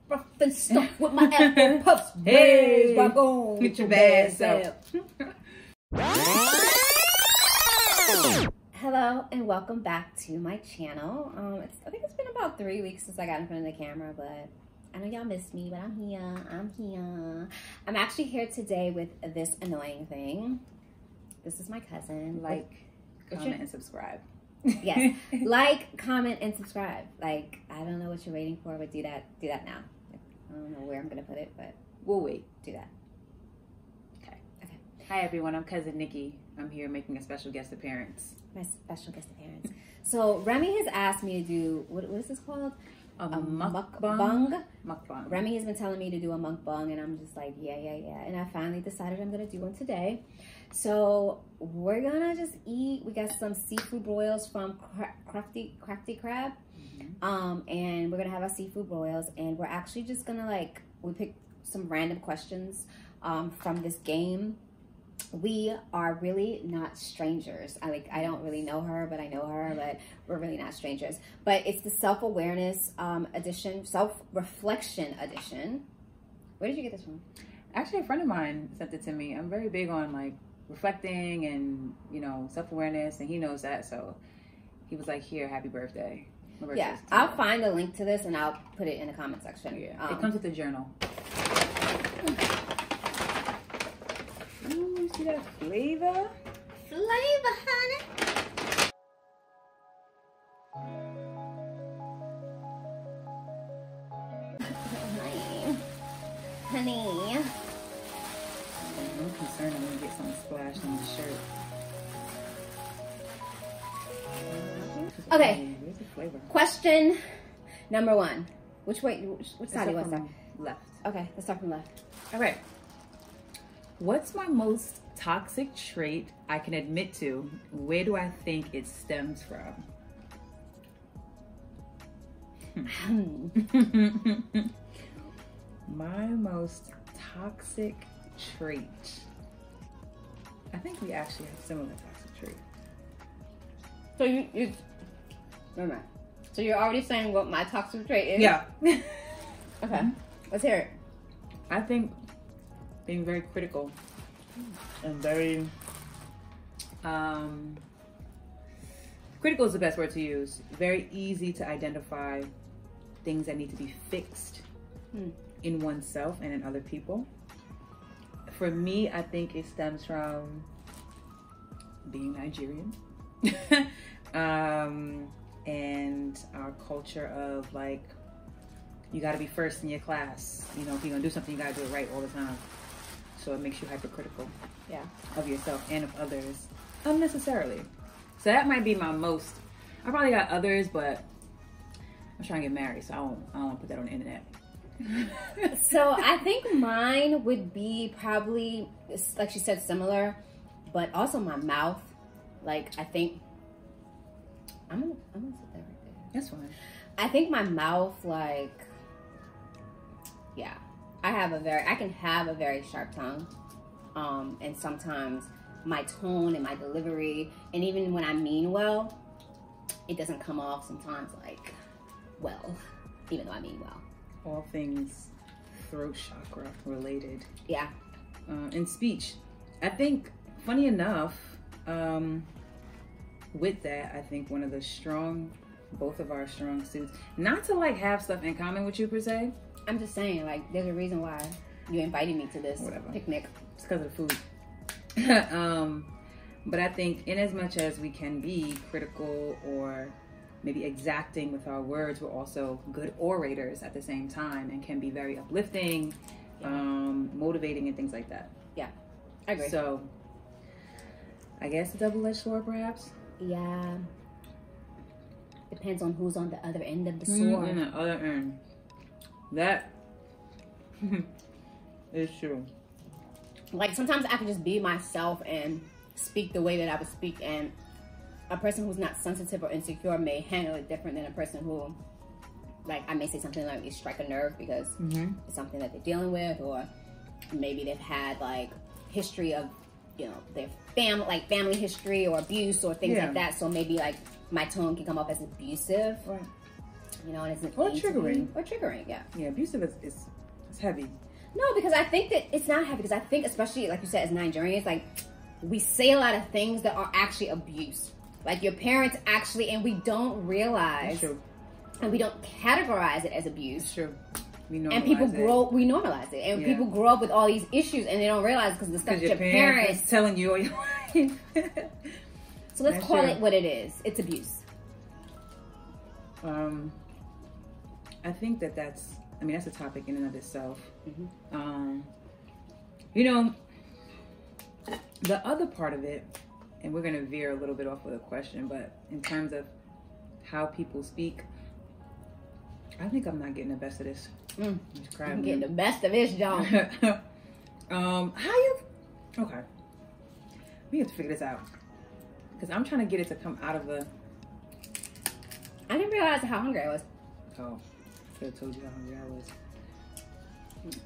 rough and stuff with my apple puffs. Hey, welcome. Get your bad self. Hello and welcome back to my channel. I think it's been about 3 weeks since I got in front of the camera, but I know y'all missed me, but I'm here. I'm actually here today with this annoying thing. This is my cousin. Like, comment, and subscribe. Yes, like, comment, and subscribe. Like, I don't know what you're waiting for, but do that now. I don't know where I'm gonna put it, but We'll wait. do that. Okay. Hi everyone, I'm cousin Nikki. I'm here making a special guest appearance. My special guest appearance. So Remy has asked me to do what is this called? A mukbang. Mukbang. Remy has been telling me to do a mukbang, and I'm just like, yeah. And I finally decided I'm gonna do one today. So we're gonna just eat. We got some seafood broils from Crafty Crab, and we're gonna have our seafood broils, and we're actually just gonna we picked some random questions from this game. We are really not strangers. I don't really know her, but I know her, but we're really not strangers. But it's the self-awareness edition, self-reflection edition. Where did you get this from? Actually, a friend of mine sent it to me. I'm very big on reflecting and, self-awareness, and he knows that. So he was like, here, happy birthday. Yeah, I'll find a link to this and I'll put it in the comment section. Yeah, it comes with a journal. Ooh, you see that flavor? Flavor, honey. Honey. I'm concerned I'm gonna get something splashed on the shirt. Okay. Where's the flavor? Question number 1. Which side do you want to start? Left. Okay, let's start from left. Okay. What's my most toxic trait I can admit to? Where do I think it stems from? My most toxic trait. I think we actually have similar toxic traits. So you never mind. So you're already saying what my toxic trait is? Yeah. Okay. Let's hear it. I think being very critical and very critical is the best word to use. Very easy to identify things that need to be fixed in oneself and in other people. For me, I think it stems from being Nigerian. And our culture of you got to be first in your class. If you're gonna do something, you got to do it right all the time. So it makes you hypercritical, of yourself and of others unnecessarily. So that might be my most. I probably got others, but I'm trying to get married, so I don't want to put that on the internet. So I think mine would be probably, like she said, similar, but also my mouth. I think I'm gonna sit that right there. That's fine. I think my mouth, I can have a very sharp tongue, and sometimes my tone and my delivery, and even when I mean well, it doesn't come off sometimes well, even though I mean well. All things throat chakra related. Yeah. In speech, I think, funny enough, with that, I think one of the both of our strong suits, not to have stuff in common with you per se. I'm just saying, there's a reason why you invited me to this picnic. It's because of the food. But I think in as much as we can be critical or maybe exacting with our words, we're also good orators at the same time and can be very uplifting, motivating, and things like that. Yeah, I agree. So I guess a double-edged sword, perhaps. Yeah. Depends on who's on the other end of the sword. On the other end. That is true. Sometimes I can just be myself and speak the way that I would speak, and a person who's not sensitive or insecure may handle it different than a person who, I may say something it strike a nerve because it's something that they're dealing with, or maybe they've had history of their family history or abuse or things like that. So maybe my tone can come off as abusive. Right. You know, and it's or triggering. Or triggering, yeah. Yeah, abusive is heavy. No, because I think that it's not heavy. Because I think, especially like you said, as Nigerians, like we say a lot of things that are actually abuse. Like your parents actually, and we don't realize, and we don't categorize it as abuse. It's true. We normalize it, and people grow up with all these issues, and they don't realize because the stuff your parents telling you all your life. So let's call it what it is. It's abuse. I think that's a topic in and of itself. Mm-hmm. You know, the other part of it, and we're going to veer a little bit off with a question, but in terms of how people speak, I think I'm not getting the best of this. I'm getting the best of this, John. Okay. We have to figure this out. Because I'm trying to get it to come out of the... I didn't realize how hungry I was. Oh, I could have told you how hungry I was.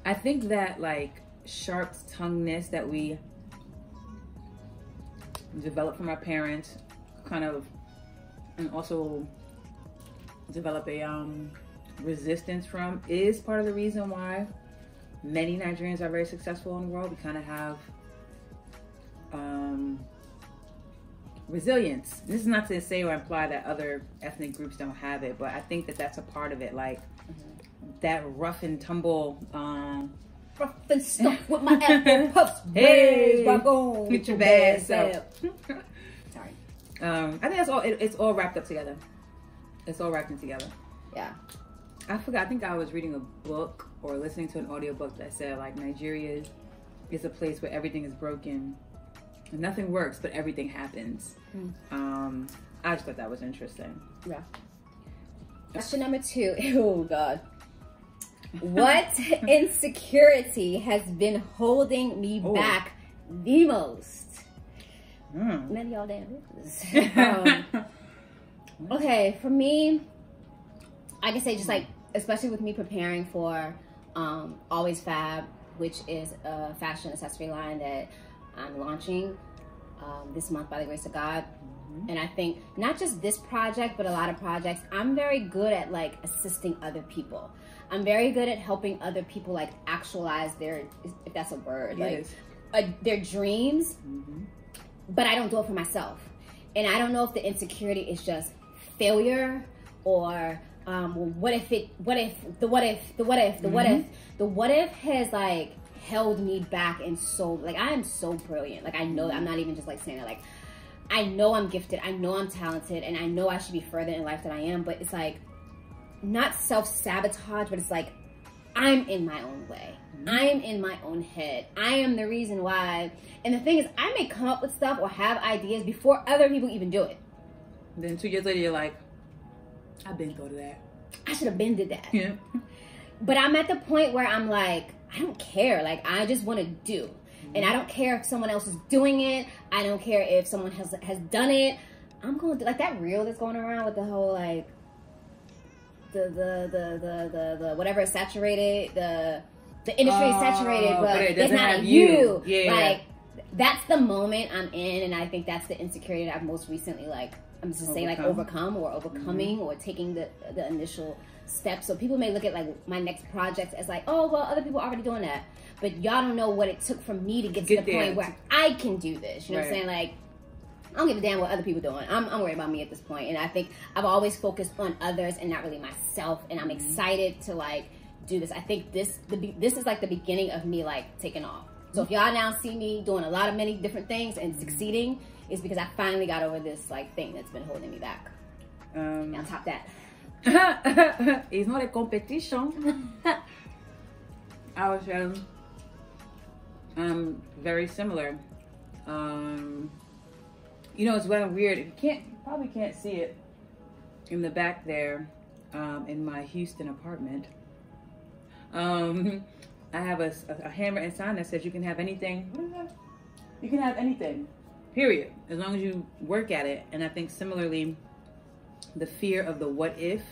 I think that, like, sharp tongueness that we develop from our parents, kind of, and also develop a resistance from, is part of the reason why many Nigerians are very successful in the world. We kind of have resilience. This is not to say or imply that other ethnic groups don't have it, but I think that that's a part of it. Like that rough and tumble, rough and stuck with my apple puffs. Hey, get your bad self. Sorry. I think that's all. It's all wrapped up together. It's all wrapped in together. Yeah. I forgot. I think I was reading a book or listening to an audiobook that said like Nigeria is a place where everything is broken. Nothing works, but everything happens. I just thought that was interesting. Yeah. Question number 2. Oh, God. What insecurity has been holding me back the most? None of y'all damn business. Okay, for me, I can say just like, especially with me preparing for Always Fab, which is a fashion accessory line that I'm launching this month by the grace of God. And I think not just this project, but a lot of projects, I'm very good at like assisting other people. I'm very good at helping other people like actualize their, if that's a word, their dreams, but I don't do it for myself. And I don't know if the insecurity is just failure or what if has like held me back. And so like I am so brilliant, like I know I'm not even just like saying that, like I know I'm gifted, I know I'm talented, and I know I should be further in life than I am, but it's like not self-sabotage, but it's like I'm in my own way, I'm in my own head, I am the reason why. And the thing is, I may come up with stuff or have ideas before other people even do it. Then 2 years later you're like, I've been thought of that, I should have been did that. Yeah. But I'm at the point where I'm like, I don't care. Like, I just want to do. And I don't care if someone else is doing it. I don't care if someone has done it. I'm going to, like that reel that's going around with the whole, like, the whatever is saturated, the industry is saturated, but it's not you. Yeah. Like, that's the moment I'm in, and I think that's the insecurity that I've most recently, like, I'm just saying, like, overcome or overcoming or taking the initial steps. So people may look at like my next project as like, oh well, other people are already doing that, but y'all don't know what it took for me to get to the point where I can do this. You know what I'm saying? Like, I don't give a damn what other people doing. I'm worried about me at this point. And I think I've always focused on others and not really myself. And I'm excited to like do this. I think this is like the beginning of me like taking off. So if y'all now see me doing a lot of many different things and succeeding, it's because I finally got over this like thing that's been holding me back. Now top that. It's not a competition. I was very similar. You know, it's very weird. You probably can't see it in the back there, in my Houston apartment. I have a handwritten sign that says you can have anything. What is that? You can have anything, period, as long as you work at it. And I think similarly, the fear of the what if,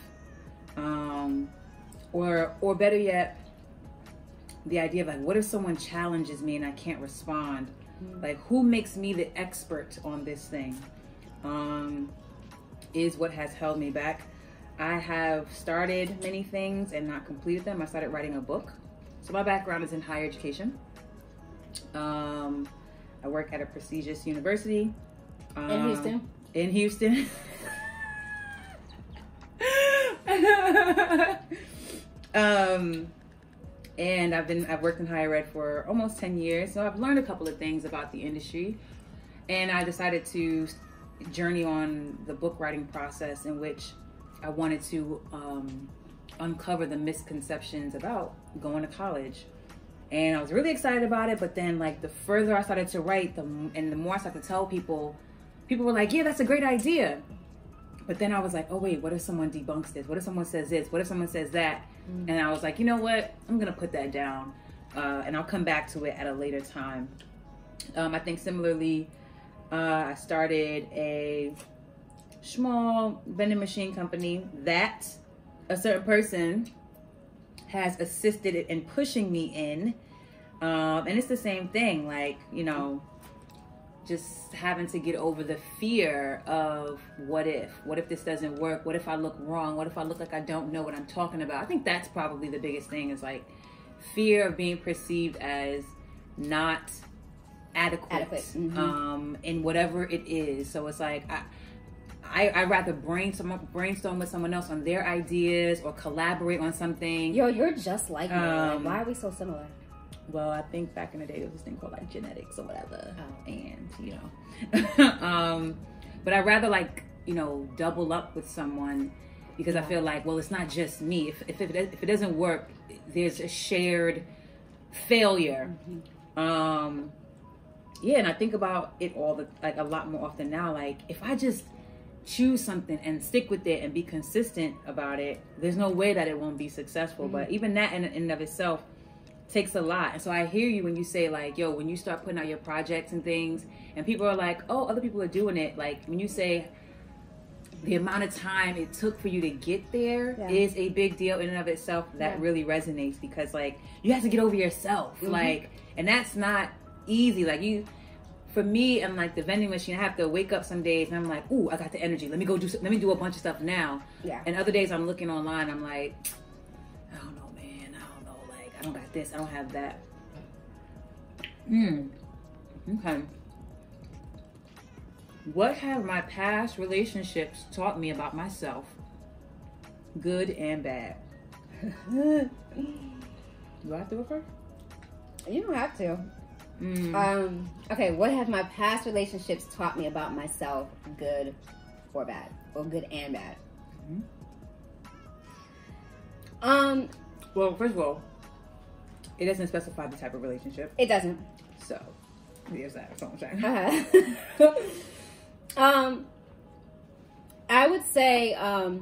or better yet, the idea of like, what if someone challenges me and I can't respond? Like, who makes me the expert on this thing, is what has held me back. I have started many things and not completed them. I started writing a book. So my background is in higher education. I work at a prestigious university. In Houston? In Houston. And I've worked in higher ed for almost 10 years. So I've learned a couple of things about the industry. And I decided to journey on the book writing process, in which I wanted to uncover the misconceptions about going to college. And I was really excited about it, but then like the further I started to write, the more I started to tell people were like, yeah, that's a great idea. But then I was like, oh wait, what if someone debunks this? What if someone says this? What if someone says that? And I was like, you know what? I'm gonna put that down, and I'll come back to it at a later time. I think similarly, I started a small vending machine company that a certain person has assisted in pushing me in. And it's the same thing, like, you know, just having to get over the fear of what if this doesn't work? What if I look wrong? What if I look like I don't know what I'm talking about? I think that's probably the biggest thing, is like fear of being perceived as not adequate. In whatever it is. So it's like, I'd rather brainstorm with someone else on their ideas or collaborate on something. Yo, you're just like me. Like, why are we so similar? Well, I think back in the day there was this thing called like genetics or whatever. Oh. And, you know. But I'd rather like, you know, double up with someone, because I feel like, well, it's not just me. If it doesn't work, there's a shared failure. Yeah, and I think about it a lot more often now. Like, if I just choose something and stick with it and be consistent about it, there's no way that it won't be successful. But even that in and of itself takes a lot. And so I hear you when you say like, yo, when you start putting out your projects and things and people are like, oh, other people are doing it. Like when you say the amount of time it took for you to get there is a big deal in and of itself, that really resonates, because like you have to get over yourself. Like, and that's not easy. Like for me, I'm like the vending machine. I have to wake up some days and I'm like, ooh, I got the energy. Let me do a bunch of stuff now. Yeah. And other days I'm looking online. I'm like, I don't know, man. I don't know. Like, I don't got this. I don't have that. Okay. What have my past relationships taught me about myself? Good and bad. Do I have to go first? You don't have to. Okay, what have my past relationships taught me about myself, good or bad? Or good and bad? Well, first of all, it doesn't specify the type of relationship. It doesn't. So, there's that. That's what I'm saying. I would say, I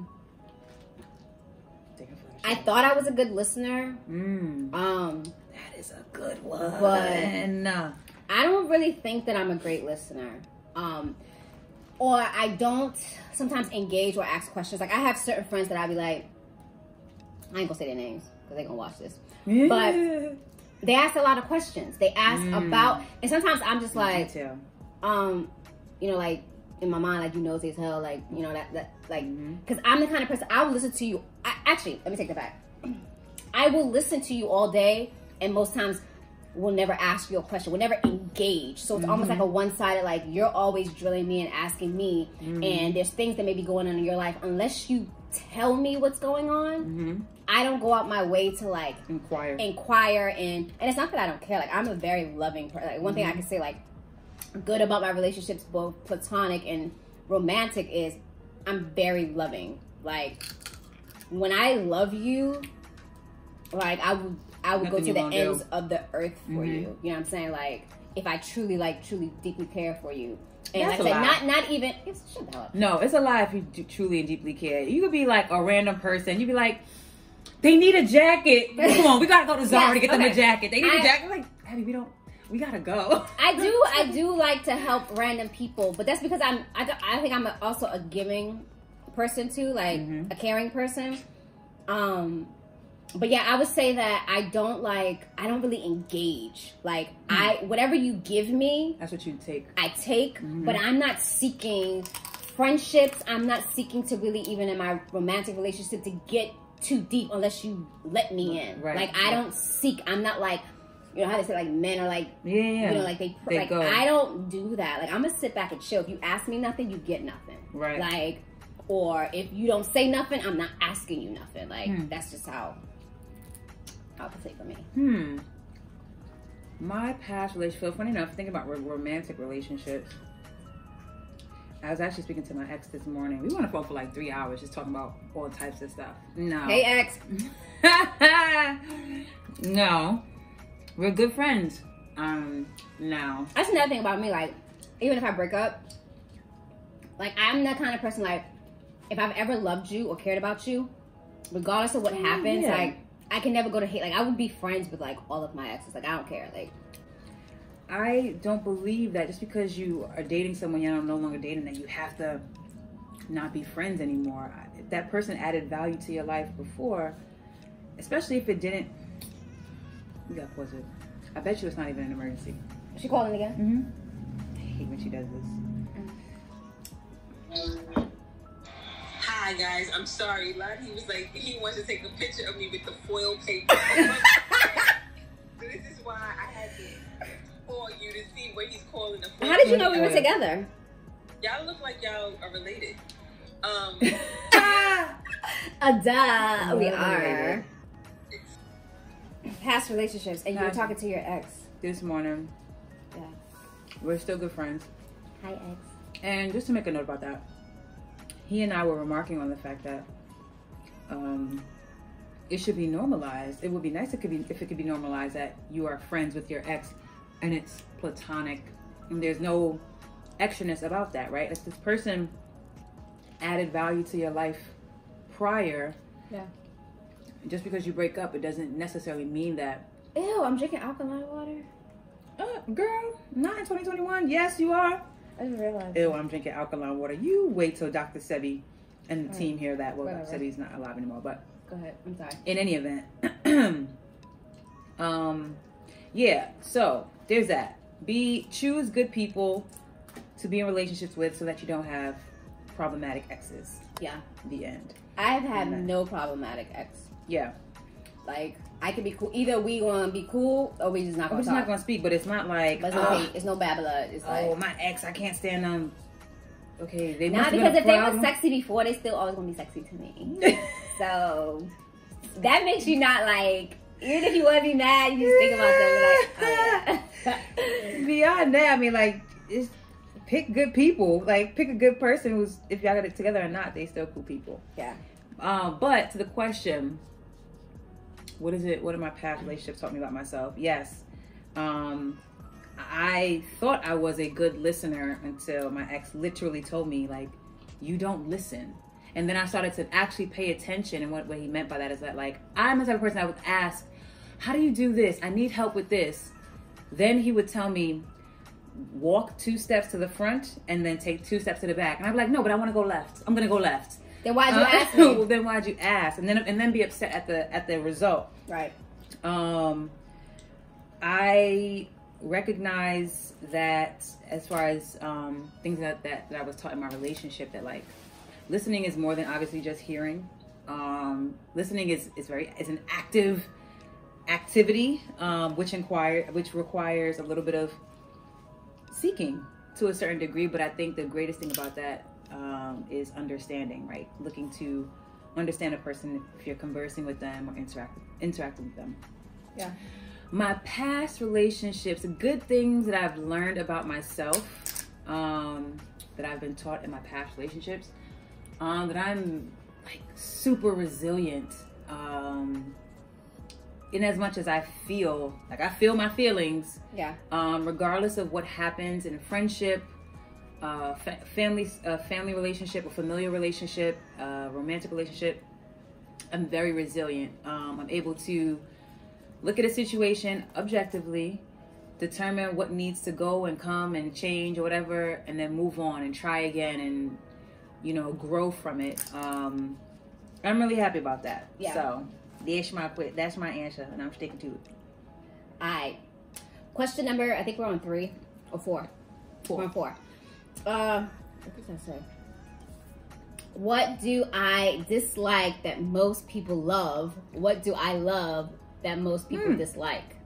thought I was a good listener. That is a good one. But I don't really think that I'm a great listener. Or I don't sometimes engage or ask questions. Like I have certain friends that I'd be like, I ain't gonna say their names because they're gonna watch this. But they ask a lot of questions. They ask about, and sometimes I'm just like, you know, like in my mind, like you nosy as hell, like, you know, that like, because I'm the kind of person, I will listen to you. Actually, let me take that back. I will listen to you all day, and most times will never ask you a question, will never engage. So it's almost like a one-sided, like you're always drilling me and asking me, and there's things that may be going on in your life. Unless you tell me what's going on, I don't go out my way to like inquire and it's not that I don't care. Like I'm a very loving person. Like one thing I can say like good about my relationships, both platonic and romantic, is I'm very loving. Like when I love you, like I would go to the ends of the earth for you. You know what I'm saying? Like if I truly deeply care for you. And that's like I said, not even shut the hell up. No, it's a lie if you truly and deeply care. You could be like a random person. You'd be like, they need a jacket. Come on, we gotta go to Zara to get them a jacket. They need a jacket. Like, Abby, we gotta go. I do like to help random people, but that's because I think I'm also a giving person too, like a caring person. But yeah, I would say that I don't really engage. Like whatever you give me, that's what you take. I take, but I'm not seeking friendships, I'm not seeking to really, even in my romantic relationship, to get too deep unless you let me in. Right. Like, I don't seek, I'm not like, you know how they say, like, men are like, yeah, you know, like, they like, go. I don't do that. Like, I'm gonna sit back and chill. If you ask me nothing, you get nothing. Right. Like, or if you don't say nothing, I'm not asking you nothing. Like, that's just how it's like for me. My past relationship, funny enough, thinking about romantic relationships, I was actually speaking to my ex this morning. We were on the phone for like 3 hours just talking about all types of stuff. No. Hey, ex. No. We're good friends. No. That's another thing about me. Like, even if I break up, like, I'm that kind of person, like, if I've ever loved you or cared about you, regardless of what happens, like, I can never go to hate. Like, I would be friends with, like, all of my exes. Like, I don't care. Like, I don't believe that just because you are dating someone you're no longer dating, that you have to not be friends anymore. If that person added value to your life before, especially if it didn't, we got to pause it. I bet you it's not even an emergency. She calling again? I hate when she does this. Hi guys, I'm sorry. Lottie was like, he wants to take a picture of me with the foil paper. So this is why I had to call you to see what he's calling the foil. How did you know we were together? Y'all look like y'all are related. Duh, we are. Past relationships, and you were talking to your ex this morning. Yeah, we're still good friends. Hi, ex. And just to make a note about that, he and I were remarking on the fact that it should be normalized. It would be nice if it could be normalized that you are friends with your ex and it's platonic and there's no extraness about that, right? If this person added value to your life prior, just because you break up, it doesn't necessarily mean that. Ew, I'm drinking alkaline water. Girl, not in 2021. Yes, you are. I didn't realize. Ew, I'm drinking alkaline water. You wait till Dr. Sebi and the team hear that. Well, Sebi's not alive anymore, but go ahead. I'm sorry. In any event, yeah. So there's that. Choose good people to be in relationships with, so that you don't have problematic exes. Yeah. The end. I've had no problematic ex. Yeah. Like, I could be cool. Either we gonna be cool or we just not gonna talk. We're just not gonna speak, but it's not like, but it's no hate. It's no bad blood. It's like, my ex, I can't stand them. Okay, they not because if they were sexy before, they still always gonna be sexy to me. So that makes you not like, even if you want to be mad, you just think about them. Like, oh, yeah. Beyond that, I mean, like, it's pick good people. Like, pick a good person who's, if y'all got it together or not, they still cool people. Yeah. But to the question, what have my past relationships taught me about myself? Yes. I thought I was a good listener until my ex literally told me, like, you don't listen. And then I started to actually pay attention, and what he meant by that is that, like, I'm the type of person I would ask, how do you do this? I need help with this. Then he would tell me, walk 2 steps to the front and then take 2 steps to the back. And I'd be like, no, but I want to go left. I'm going to go left. Then why'd you ask me? Well, then why'd you ask? And then be upset at the result. Right. I recognize that as far as things that I was taught in my relationship, that, like, listening is more than obviously just hearing. Listening is an active activity, which requires a little bit of seeking to a certain degree. But I think the greatest thing about that is understanding, right? Looking to understand a person if you're conversing with them or interacting with them. Yeah. My past relationships, good things that I've learned about myself, that I've been taught in my past relationships, that I'm, like, super resilient, in as much as I feel my feelings, regardless of what happens in a friendship, family relationship, a familiar relationship, romantic relationship. I'm very resilient. I'm able to look at a situation objectively, determine what needs to go and come and change or whatever, and then move on and try again and, grow from it. I'm really happy about that. Yeah. So that's my answer, and I'm sticking to it. All right. Question number, I think we're on 3 or 4. 4. We're on 4. What did I say? What do I dislike that most people love? What do I love that most people dislike?